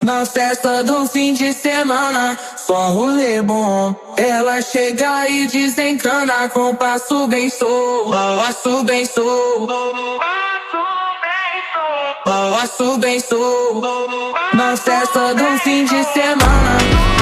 Na festa do fim de semana, só um rolê bom. Ela chega e desencana com passo bem solto, passo bem solto, passo bem solto. Na festa do fim de semana.